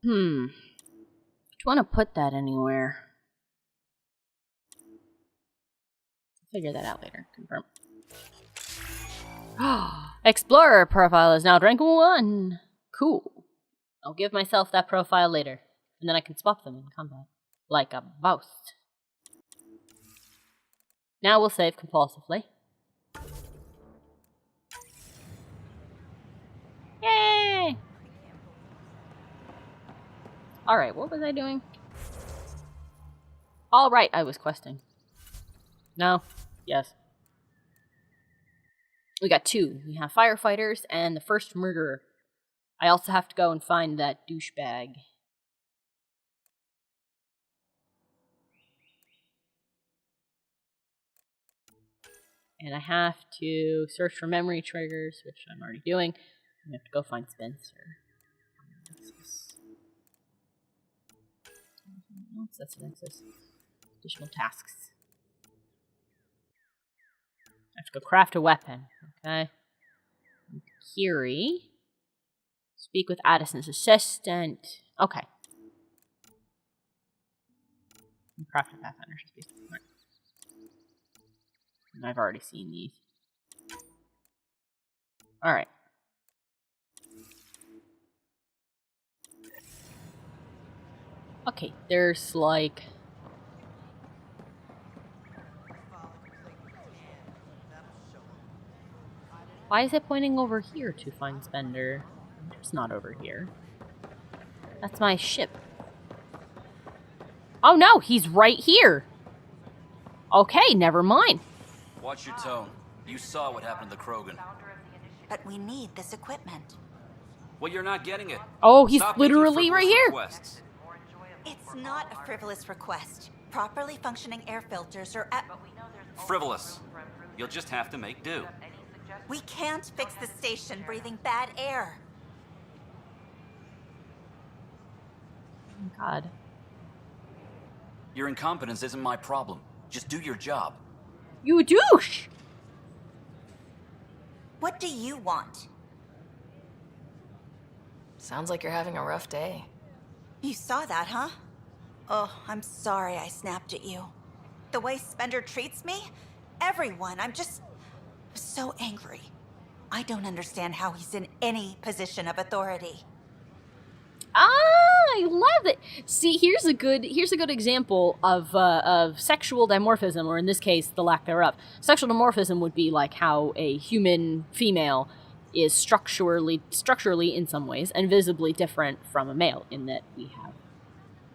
Do you want to put that anywhere? Figure that out later. Confirm. Explorer profile is now rank 1. Cool. I'll give myself that profile later, and then I can swap them in combat. Like a boss. Now we'll save compulsively. Yay! Alright, what was I doing? Alright, I was questing. No. Yes. We got 2. We have firefighters and the first murderer. I also have to go and find that douchebag. And I have to search for memory triggers, which I'm already doing. I have to go find Spencer. Nexus. That's a Nexus. Additional tasks. I have to go craft a weapon. Okay. Kiri. Speak with Addison's assistant. Okay. Craft a pathfinder. Right. I've already seen these. Alright. Okay, there's like... Why is it pointing over here to find Spender? It's not over here. That's my ship. Oh no, he's right here! Okay, never mind. Watch your tone. You saw what happened to the Krogan. But we need this equipment. Well, you're not getting it. Oh, he's Stop literally right here. requests. It's not a frivolous request. Properly functioning air filters are at... Frivolous. You'll just have to make do. We can't fix the station breathing bad air. Oh, God. Your incompetence isn't my problem. Just do your job. You douche! What do you want? Sounds like you're having a rough day. You saw that, huh? Oh, I'm sorry I snapped at you. The way Spender treats me? Everyone, I'm just so angry. I don't understand how he's in any position of authority. I love it. See, here's a good example of sexual dimorphism, or in this case, the lack thereof. Sexual dimorphism would be like how a human female is structurally in some ways and visibly different from a male in that we have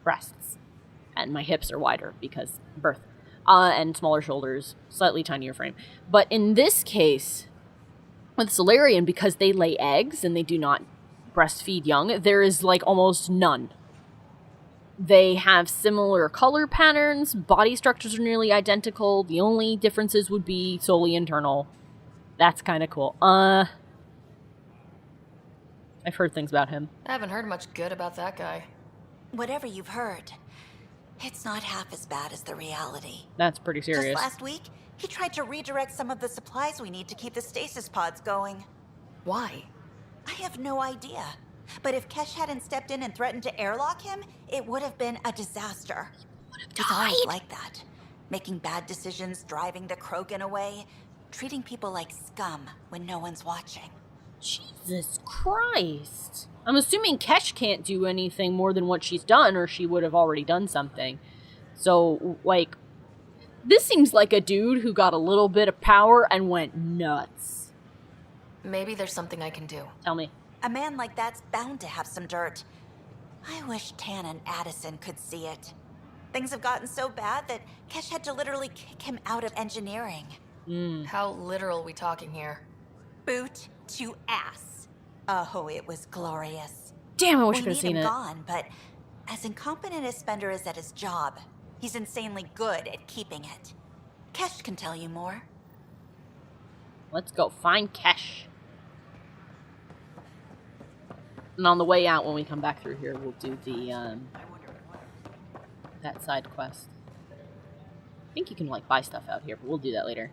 breasts and my hips are wider because birth, and smaller shoulders, slightly tinier frame. But in this case, with Solarian, because they lay eggs and they do not breastfeed young, there is like almost none. They have similar color patterns, body structures are nearly identical, the only differences would be solely internal. That's kind of cool. I've heard things about him. I haven't heard much good about that guy. Whatever you've heard, it's not half as bad as the reality. That's pretty serious. Just last week, he tried to redirect some of the supplies we need to keep the stasis pods going. Why? I have no idea. But if Kesh hadn't stepped in and threatened to airlock him, it would have been a disaster. He's always like that. Making bad decisions, driving the Krogan away, treating people like scum when no one's watching. Jesus Christ. I'm assuming Kesh can't do anything more than what she's done, or she would have already done something. So, like, this seems like a dude who got a little bit of power and went nuts. Maybe there's something I can do. Tell me. A man like that's bound to have some dirt. I wish Tan and Addison could see it. Things have gotten so bad that Kesh had to literally kick him out of engineering. How literal are we talking here? Boot to ass. Oh, it was glorious. Damn, I wish I We could have need seen him it. gone, but as incompetent as Spender is at his job, he's insanely good at keeping it. Kesh can tell you more. Let's go find Kesh. And on the way out, when we come back through here, we'll do the, that side quest. I think you can, like, buy stuff out here, but we'll do that later.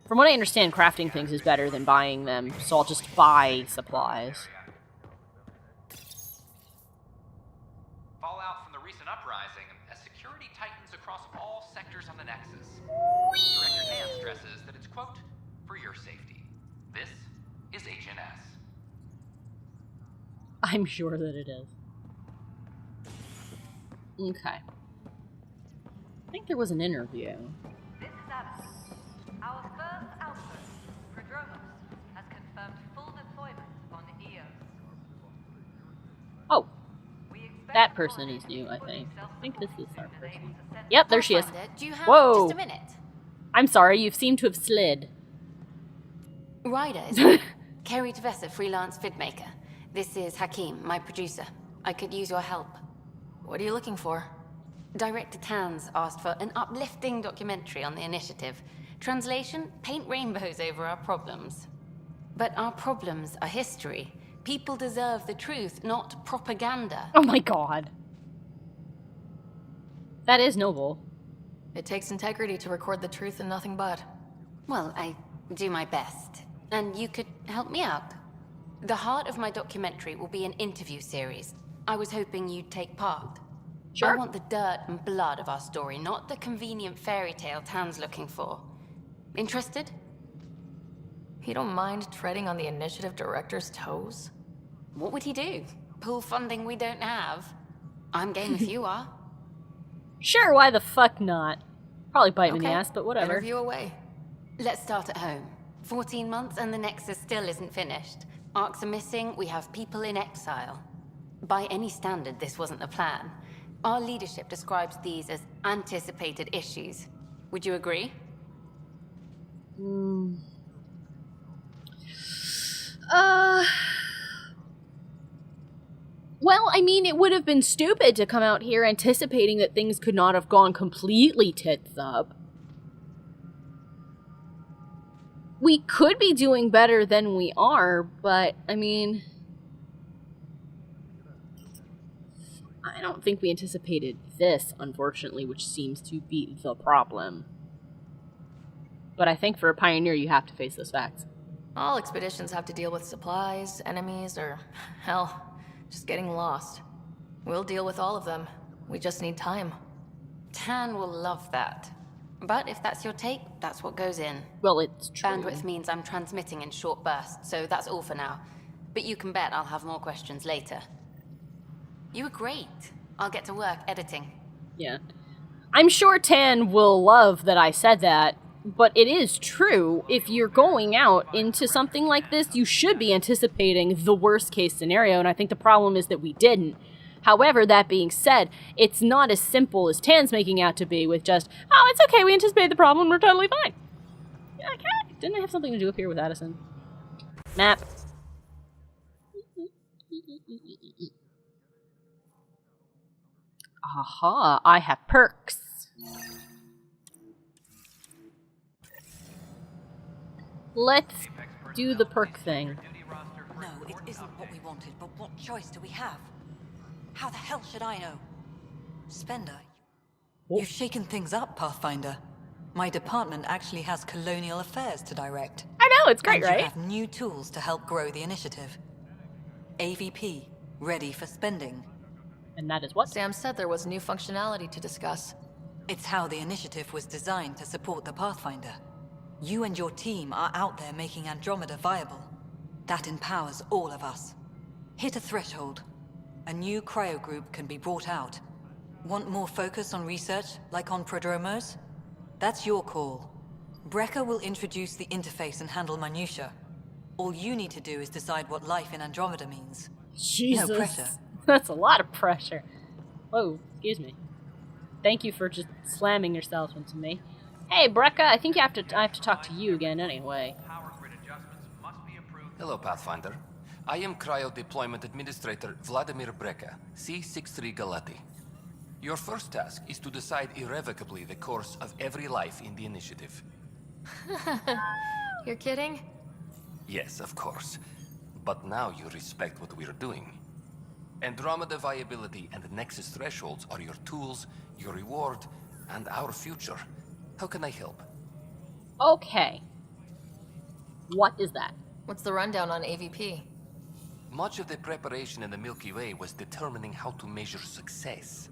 From what I understand, crafting things is better than buying them, so I'll just buy supplies. sectors on the Nexus. Director Tan stresses that it's, quote, for your safety. This is HNS. I'm sure that it is. Okay. I think there was an interview. This is Alice. Our first outpost, Prodromos, has confirmed full deployment on Eos. Oh, We expect that person is new, I think. I think this is our person. Yep, Yep, there she is. Pathfinder, do you have Whoa. just a minute? I'm sorry, you seem to have slid. Ryder is here. Kerry Tavessa, freelance vidmaker. This is Hakim, my producer. I could use your help. What are you looking for? Director Tanz asked for an uplifting documentary on the initiative. Translation, paint rainbows over our problems. But our problems are history. People deserve the truth, not propaganda. Oh my god. That is noble. It takes integrity to record the truth and nothing but. Well, I do my best. And you could help me out. The heart of my documentary will be an interview series. I was hoping you'd take part. Sure. I want the dirt and blood of our story, not the convenient fairy tale Tan's looking for. Interested? You don't mind treading on the initiative director's toes? What would he do? Pool funding we don't have? I'm game if you are. Sure, why the fuck not? Probably bite me in the Okay. ass, but whatever. Interview away. Let's start at home. 14 months and the Nexus still isn't finished. Arcs are missing, we have people in exile. By any standard, this wasn't the plan. Our leadership describes these as anticipated issues. Would you agree? Well, I mean, it would have been stupid to come out here anticipating that things could not have gone completely tits up. We could be doing better than we are, but, I mean... I don't think we anticipated this, unfortunately, which seems to be the problem. But I think for a pioneer, you have to face those facts. All expeditions have to deal with supplies, enemies, or, hell, just getting lost. We'll deal with all of them. We just need time. Tan will love that. But if that's your take, that's what goes in. Well, it's true. Bandwidth means I'm transmitting in short bursts, so that's all for now. But you can bet I'll have more questions later. You were great. I'll get to work editing. Yeah. I'm sure Tan will love that I said that, but it is true. If you're going out into something like this, you should be anticipating the worst case scenario, and I think the problem is that we didn't. However, that being said, it's not as simple as Tan's making out to be with just, oh, it's okay, we anticipated the problem, we're totally fine. Yeah, okay. Didn't I have something to do up here with Addison? Map. Aha, I have perks. Let's do the perk thing. No, it isn't what we wanted, but what choice do we have? How the hell should I know? Spender, you've shaken things up, Pathfinder. My department actually has colonial affairs to direct. I know, it's great, and right? you have new tools to help grow the initiative. AVP, ready for spending. And that is what? Sam said there was new functionality to discuss. It's how the initiative was designed to support the Pathfinder. You and your team are out there making Andromeda viable. That empowers all of us. Hit a threshold. A new cryo group can be brought out. Want more focus on research, like on Prodromos? That's your call. Brecker will introduce the interface and handle minutiae. All you need to do is decide what life in Andromeda means. Jesus. No pressure. That's a lot of pressure. Whoa, excuse me. Thank you for just slamming yourself into me. Hey, Brecca, I think I have to talk to you again anyway. Power grid adjustments must be approved. Hello, Pathfinder. I am Cryo Deployment Administrator Vladimir Breka, C-63 Galati. Your first task is to decide irrevocably the course of every life in the initiative. You're kidding? Yes, of course. But now you respect what we're doing. Andromeda viability and Nexus thresholds are your tools, your reward, and our future. How can I help? Okay. What is that? What's the rundown on AVP? Much of the preparation in the Milky Way was determining how to measure success.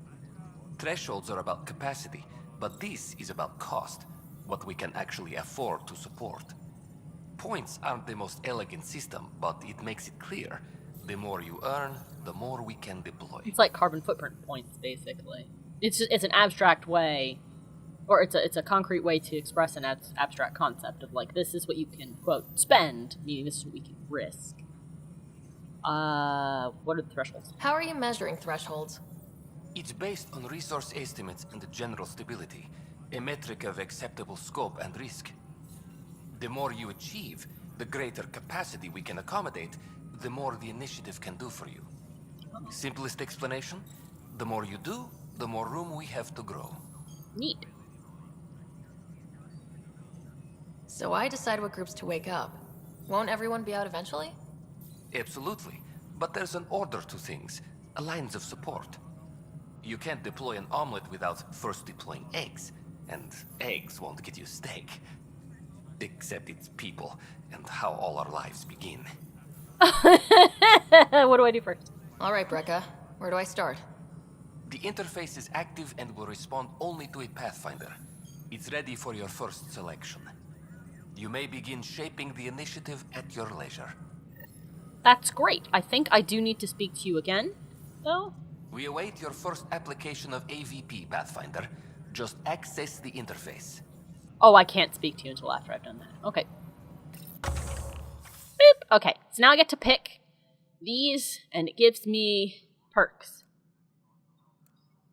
Thresholds are about capacity, But this is about cost, what we can actually afford to support. Points aren't the most elegant system, but it makes it clear. The more you earn, the more we can deploy. It's like carbon footprint points, basically. It's an abstract way, or it's a concrete way to express an abstract concept of like, this is what you can, quote, spend, meaning this is what we can risk. What are the thresholds? How are you measuring thresholds? It's based on resource estimates and general stability, a metric of acceptable scope and risk. The more you achieve, the greater capacity we can accommodate, the more the initiative can do for you. Simplest explanation, the more you do, the more room we have to grow. Neat. So I decide what groups to wake up. Won't everyone be out eventually? Absolutely, but there's an order to things, a lines of support. You can't deploy an omelet without first deploying eggs, and eggs won't get you steak. Except it's people, and how all our lives begin. What do I do first? All right, Brekka. Where do I start? The interface is active and will respond only to a pathfinder. It's ready for your first selection. You may begin shaping the initiative at your leisure. That's great. I think I do need to speak to you again, though. We await your first application of AVP, Pathfinder. Just access the interface. Oh, I can't speak to you until after I've done that. Okay. Boop. Okay, so now I get to pick these, and it gives me perks.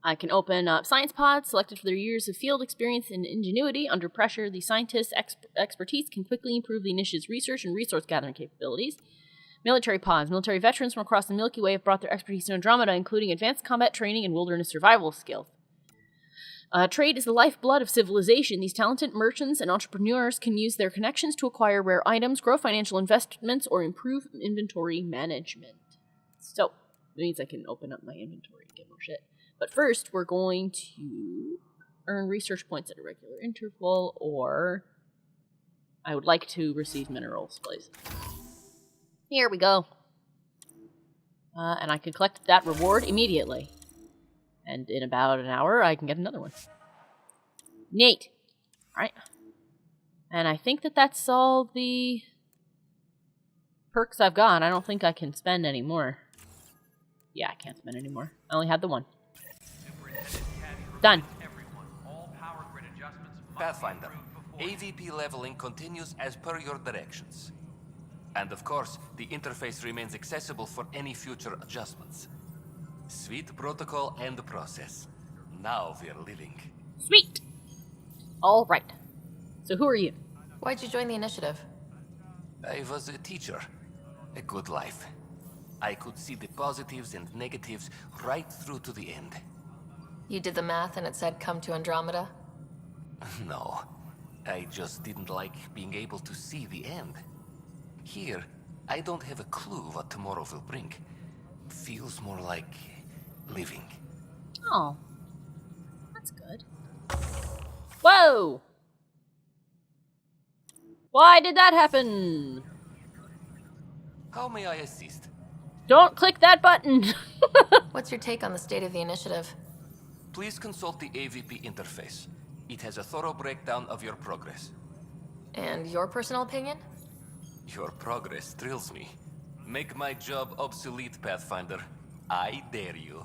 I can open up science pods selected for their years of field experience and ingenuity. Under pressure, the scientists' expertise can quickly improve the initiative's research and resource gathering capabilities. Military pods. Military veterans from across the Milky Way have brought their expertise to Andromeda, including advanced combat training and wilderness survival skills. Trade is the lifeblood of civilization. These talented merchants and entrepreneurs can use their connections to acquire rare items, grow financial investments, or improve inventory management. So, it means I can open up my inventory and get more shit. But first, we're going to earn research points at a regular interval, or I would like to receive minerals, please. Here we go. And I can collect that reward immediately. And in about an hour, I can get another one. Neat. Alright. And I think that that's all the perks I've got. I don't think I can spend any more. Yeah, I can't spend any more. I only had the one. Done. Pathfinder, AVP leveling continues as per your directions. And of course, the interface remains accessible for any future adjustments. Sweet protocol and process. Now we're living. Sweet! Alright. So who are you? Why'd you join the initiative? I was a teacher. A good life. I could see the positives and negatives right through to the end. You did the math and it said come to Andromeda? No. I just didn't like being able to see the end. Here, I don't have a clue what tomorrow will bring. Feels more like living. Oh. That's good. Whoa! Why did that happen? How may I assist? Don't click that button! What's your take on the state of the initiative? Please consult the AVP interface. It has a thorough breakdown of your progress. And your personal opinion? Your progress thrills me. Make my job obsolete, Pathfinder. I dare you.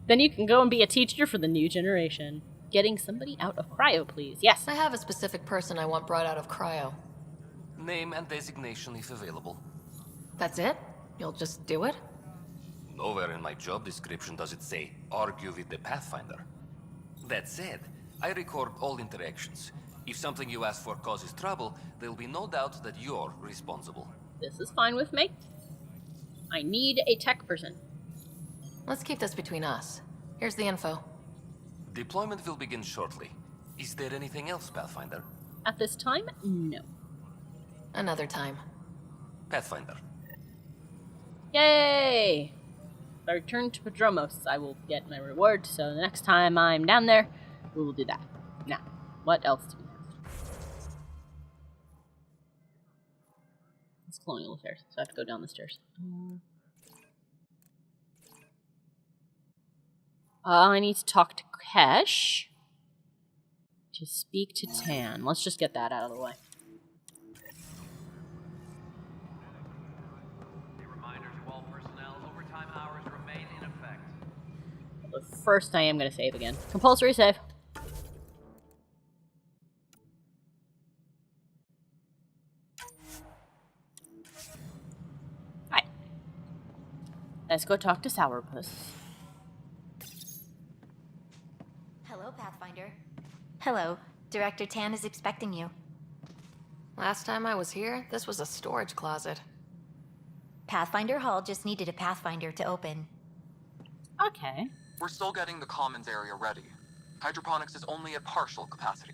Then you can go and be a teacher for the new generation. Getting somebody out of cryo, please. Yes. I have a specific person I want brought out of cryo. Name and designation if available. That's it? You'll just do it? Nowhere in my job description does it say, argue with the Pathfinder. That said, I record all interactions. If something you ask for causes trouble, there'll be no doubt that you're responsible. This is fine with me. I need a tech person. Let's keep this between us. Here's the info. Deployment will begin shortly. Is there anything else, Pathfinder? At this time, no. Another time. Pathfinder. Yay! If I return to Padromos, I will get my reward, so the next time I'm down there, we will do that. Now, what else do we have? It's colonial affairs, so I have to go down the stairs. I need to talk to Kesh. To speak to Tan. Let's just get that out of the way. A reminder to all personnel, overtime hours remain in effect. But first, I am going to save again. Compulsory save. Hi. Let's go talk to Sourpuss. Hello, Pathfinder. Hello. Director Tan is expecting you. Last time I was here, this was a storage closet. Pathfinder Hall just needed a Pathfinder to open. Okay. We're still getting the commons area ready. Hydroponics is only at partial capacity.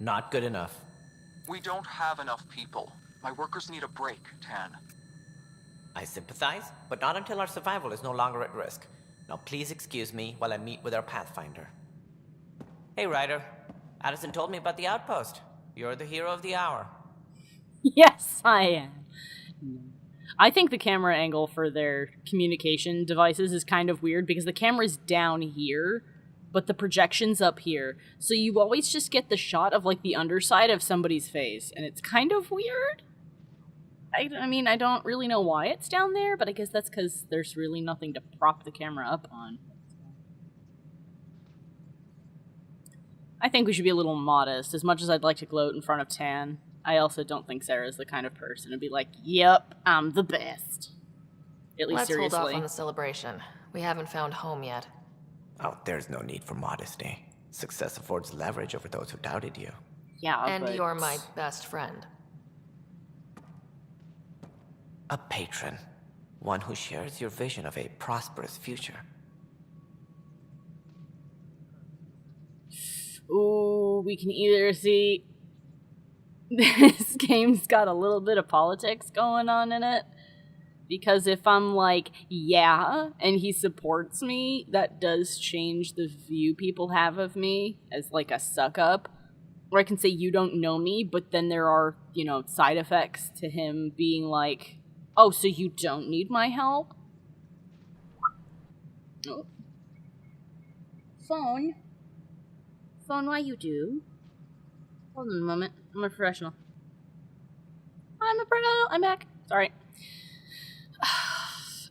Not good enough. We don't have enough people. My workers need a break, Tan. I sympathize, but not until our survival is no longer at risk. Now please excuse me while I meet with our Pathfinder. Hey, Ryder. Addison told me about the outpost. You're the hero of the hour. Yes, I am. I think the camera angle for their communication devices is kind of weird because the camera's down here, but the projection's up here. So you always just get the shot of, like, the underside of somebody's face, and it's kind of weird. I mean, I don't really know why it's down there, but I guess that's because there's really nothing to prop the camera up on. I think we should be a little modest. As much as I'd like to gloat in front of Tan, I also don't think Sarah's the kind of person to be like, yep, I'm the best. At least Let's seriously. hold off on the celebration. We haven't found home yet. Oh, there's no need for modesty. Success affords leverage over those who doubted you. Yeah, And but... you're my best friend. A patron. One who shares your vision of a prosperous future. Ooh, we can either see... This game's got a little bit of politics going on in it. Because if I'm like, yeah, and he supports me, that does change the view people have of me as, like, a suck-up. Or I can say, you don't know me, but then there are, you know, side effects to him being like, oh, so you don't need my help? Oh. Phone? Phone, why you do? Hold on a moment. I'm a professional. I'm a pro. I'm back. Sorry.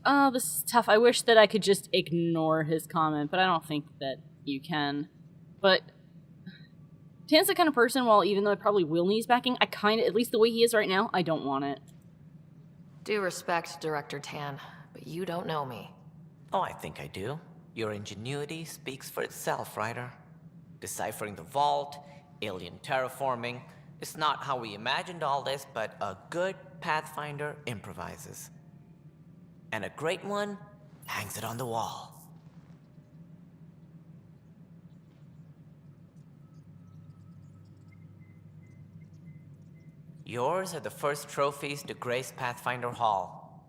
Oh, this is tough. I wish that I could just ignore his comment, but I don't think that you can. But Tan's the kind of person, while even though I probably will need his backing, I kind of, at least the way he is right now, I don't want it. Due respect, Director Tan, but you don't know me. Oh, I think I do. Your ingenuity speaks for itself, Ryder. Deciphering the vault, alien terraforming. It's not how we imagined all this, but a good Pathfinder improvises. And a great one hangs it on the wall. Yours are the first trophies to grace Pathfinder Hall.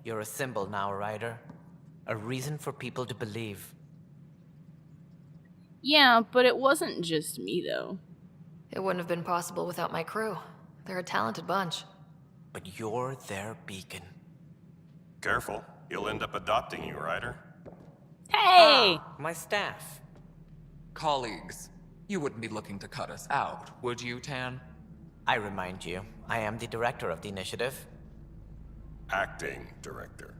You're a symbol now, Ryder. A reason for people to believe. Yeah, but it wasn't just me, though. It wouldn't have been possible without my crew. They're a talented bunch. But you're their beacon. Careful. He'll end up adopting you, Ryder. Hey! My staff. Colleagues, you wouldn't be looking to cut us out, would you, Tan? I remind you, I am the director of the initiative. Acting director.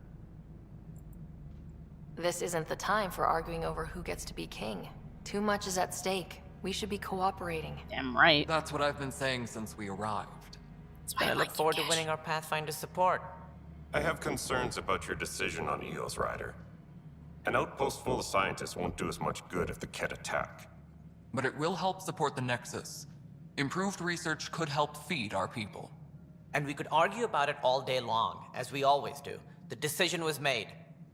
This isn't the time for arguing over who gets to be king. Too much is at stake. We should be cooperating. Damn right. That's what I've been saying since we arrived. And I look forward to winning our Pathfinder support. I have concerns about your decision on Eos, Ryder. An outpost full of scientists won't do as much good if the Kett attack. But it will help support the Nexus. Improved research could help feed our people. And we could argue about it all day long, as we always do. The decision was made.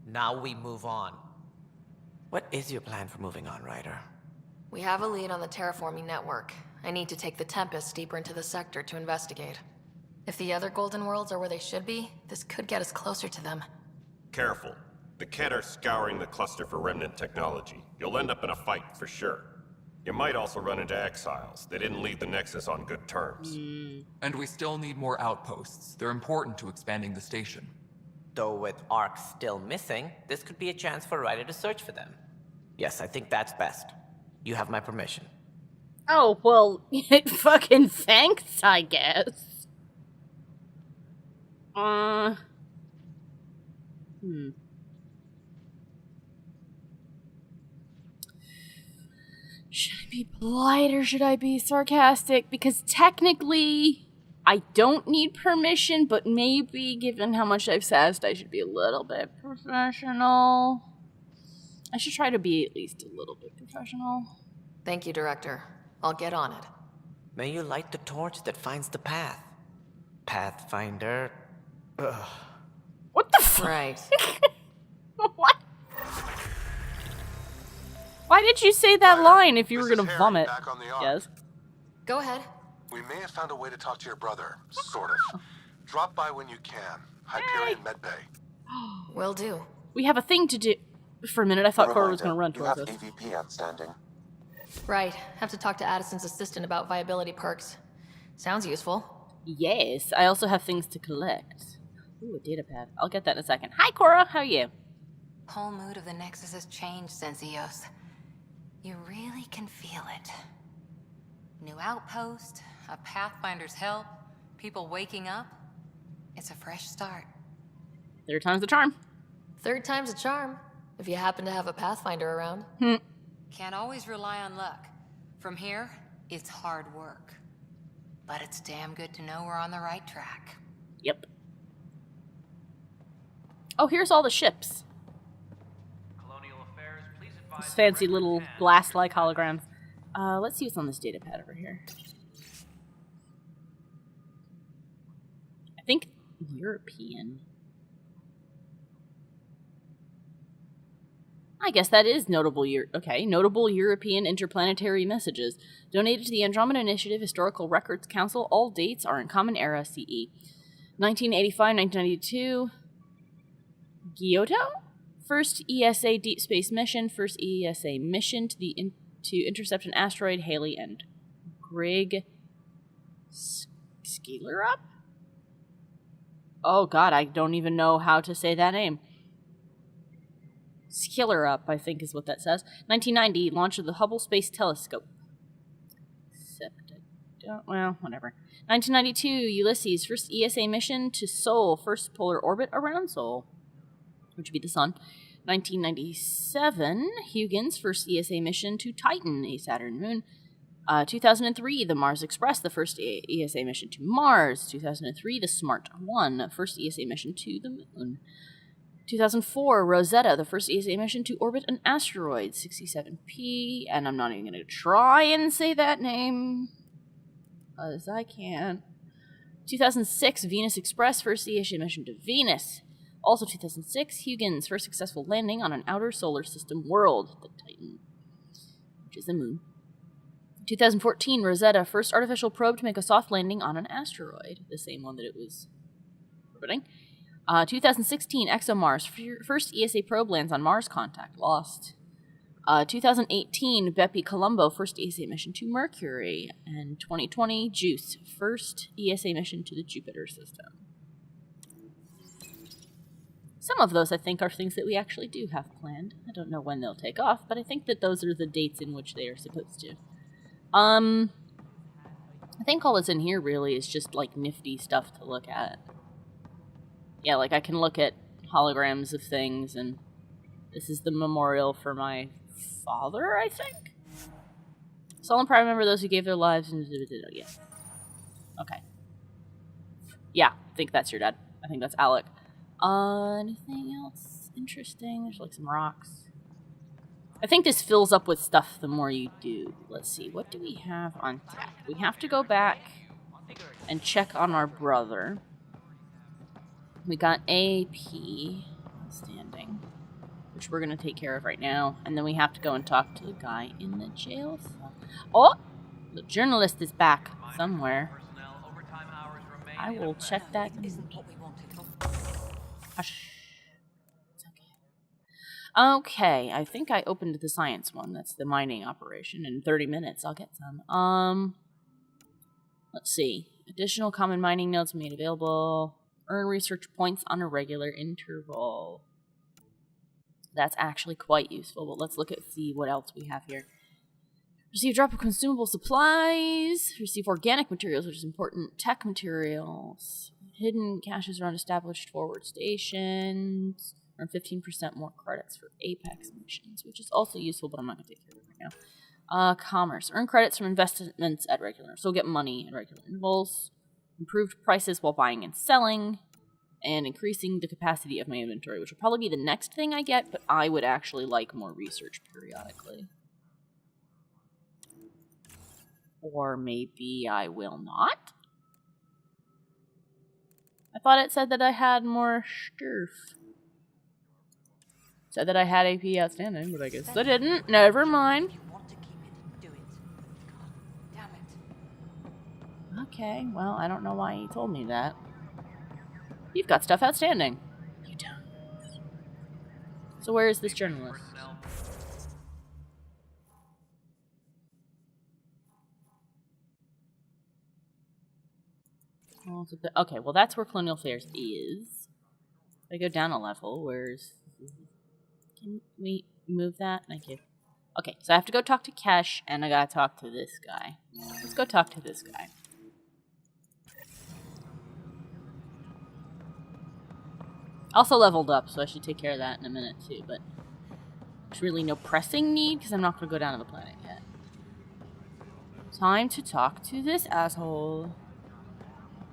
Now we move on. What is your plan for moving on, Ryder? We have a lead on the terraforming network. I need to take the Tempest deeper into the sector to investigate. If the other Golden Worlds are where they should be, this could get us closer to them. Careful. The Kett are scouring the cluster for remnant technology. You'll end up in a fight, for sure. You might also run into exiles. They didn't leave the Nexus on good terms. And we still need more outposts. They're important to expanding the station. Though with Ark still missing, this could be a chance for Ryder to search for them. Yes, I think that's best. You have my permission. Oh, well, fucking thanks, I guess. Should I be polite or should I be sarcastic? Because technically, I don't need permission, but maybe given how much I've sassed, I should be a little bit professional. I should try to be at least a little bit professional. Thank you, Director. I'll get on it. May you light the torch that finds the path. Pathfinder. Ugh. What the fuck? Right. What? Why did you say that line if you were gonna vomit? Yes. Go ahead. We may have found a way to talk to your brother, sort of. Drop by when you can. Hyperion Medbay. Will do. We have a thing to do. For a minute, I thought Cora was gonna run towards us. EVP outstanding. Right. Have to talk to Addison's assistant about viability perks. Sounds useful. Yes. I also have things to collect. Ooh, a data pad. I'll get that in a second. Hi, Cora. How are you? Whole mood of the Nexus has changed since Eos. You really can feel it. New outpost, a Pathfinder's help, people waking up. It's a fresh start. Third time's the charm. Third time's a charm, if you happen to have a Pathfinder around. Can't always rely on luck. From here, it's hard work. But it's damn good to know we're on the right track. Yep. Oh, here's all the ships. These fancy little glass-like holograms. Let's see what's on this data pad over here. I think European. I guess that is notable. Notable European interplanetary messages donated to the Andromeda Initiative Historical Records Council. All dates are in Common Era CE. 1985, 1992. Giotto? First ESA deep space mission. First ESA mission to intercept an asteroid. Haley and Greg Scaler-up? Oh god, I don't even know how to say that name. Scaler-up, I think is what that says. 1990, launch of the Hubble Space Telescope. Well, whatever. 1992, Ulysses, first ESA mission to Sol, first polar orbit around Sol, which would be the sun. 1997, Huygens, first ESA mission to Titan, a Saturn moon. 2003, the Mars Express, the first ESA mission to Mars. 2003, the Smart 1, first ESA mission to the moon. 2004, Rosetta, the first ESA mission to orbit an asteroid, 67P, and I'm not even going to try and say that name, because I can't. 2006, Venus Express, first ESA mission to Venus. Also 2006, Huygens, first successful landing on an outer solar system world, the Titan, which is the moon. 2014, Rosetta, first artificial probe to make a soft landing on an asteroid, the same one that it was orbiting. 2016, ExoMars, first ESA probe lands on Mars contact, lost. 2018, Bepi Colombo, first ESA mission to Mercury. And 2020, JUICE, first ESA mission to the Jupiter system. Some of those, I think, are things that we actually do have planned. I don't know when they'll take off, but I think that those are the dates in which they are supposed to. I think all that's in here really is just, like, nifty stuff to look at. Yeah, like, I can look at holograms of things, and this is the memorial for my father, I think? Solemn pride remember those who gave their lives and... Yeah. Okay. Yeah, I think that's your dad. I think that's Alec. Anything else interesting? There's like some rocks. I think this fills up with stuff the more you do. Let's see, what do we have on tap? We have to go back and check on our brother. We got AP standing, which we're going to take care of right now. And then we have to go and talk to the guy in the jail cell. Oh! The journalist is back somewhere. I will check that. Hush. It's okay. Okay, I think I opened the science one. That's the mining operation. In 30 minutes, I'll get some. Let's see. Additional common mining nodes made available. Earn research points on a regular interval. That's actually quite useful, but let's see what else we have here. Receive drop of consumable supplies. Receive organic materials, which is important. Tech materials. Hidden caches around established forward stations. Earn 15% more credits for Apex missions, which is also useful, but I'm not going to take care of it right now. Commerce. Earn credits from investments at regular. So get money at regular intervals. Improved prices while buying and selling. And increasing the capacity of my inventory, which will probably be the next thing I get, but I would actually like more research periodically. Or maybe I will not? I thought it said that I had more stuff. Said that I had AP outstanding, but I guess I didn't. Never mind. Okay, well, I don't know why he told me that. You've got stuff outstanding. You don't. So where is this journalist? Okay, well that's where Colonial Affairs is. If I go down a level, where's... Can we move that? Thank you. Okay, so I have to go talk to Kesh, and I gotta talk to this guy. Let's go talk to this guy. Also leveled up, so I should take care of that in a minute too, but there's really no pressing need, because I'm not going to go down to the planet yet. Time to talk to this asshole.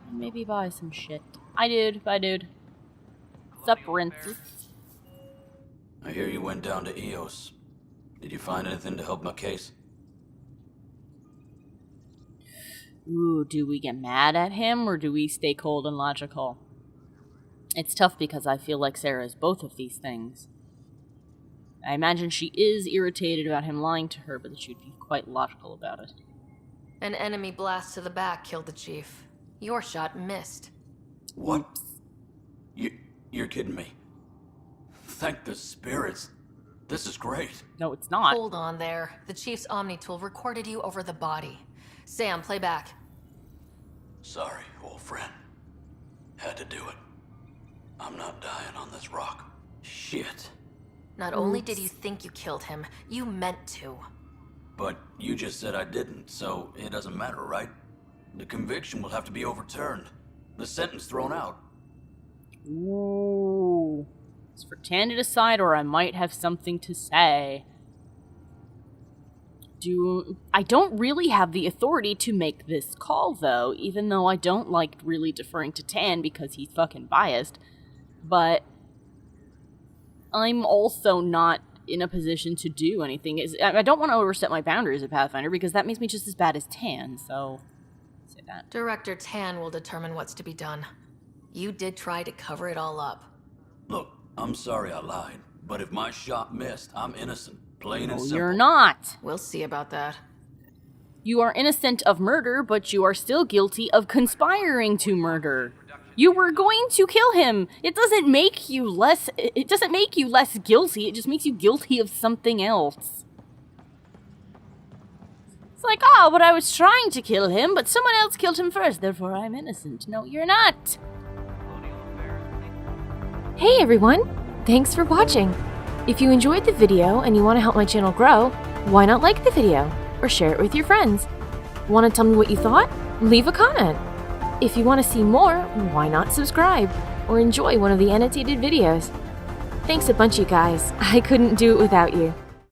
And maybe buy some shit. Hi dude, bye dude. Sup, Rinces? I hear you went down to Eos. Did you find anything to help my case? Ooh, do we get mad at him, or do we stay cold and logical? It's tough because I feel like Sarah is both of these things. I imagine she is irritated about him lying to her, but that she'd be quite logical about it. An enemy blast to the back killed the chief. Your shot missed. What? You're kidding me. Thank the spirits. This is great. No, it's not. Hold on there. The chief's Omni tool recorded you over the body. Sam, play back. Sorry, old friend. Had to do it. I'm not dying on this rock. Shit. Not only did you think you killed him, you meant to. But you just said I didn't, so it doesn't matter, right? The conviction will have to be overturned. The sentence thrown out. Ooh. It's for Tan to decide, or I might have something to say. I don't really have the authority to make this call, though, even though I don't like really deferring to Tan because he's fucking biased. But I'm also not in a position to do anything. I don't want to overstep my boundaries as a Pathfinder because that makes me just as bad as Tan, so say that. Director Tan will determine what's to be done. You did try to cover it all up. Look, I'm sorry I lied, but if my shot missed, I'm innocent. Plain and simple. You're not. We'll see about that. You are innocent of murder, but you are still guilty of conspiring to murder. You were going to kill him. It doesn't make you less guilty. It just makes you guilty of something else. It's like, oh, but I was trying to kill him, but someone else killed him first, therefore I'm innocent. No, you're not. Hey everyone, thanks for watching. If you enjoyed the video and you want to help my channel grow, why not like the video or share it with your friends? Want to tell me what you thought? Leave a comment. If you want to see more, why not subscribe or enjoy one of the annotated videos? Thanks a bunch, you guys. I couldn't do it without you.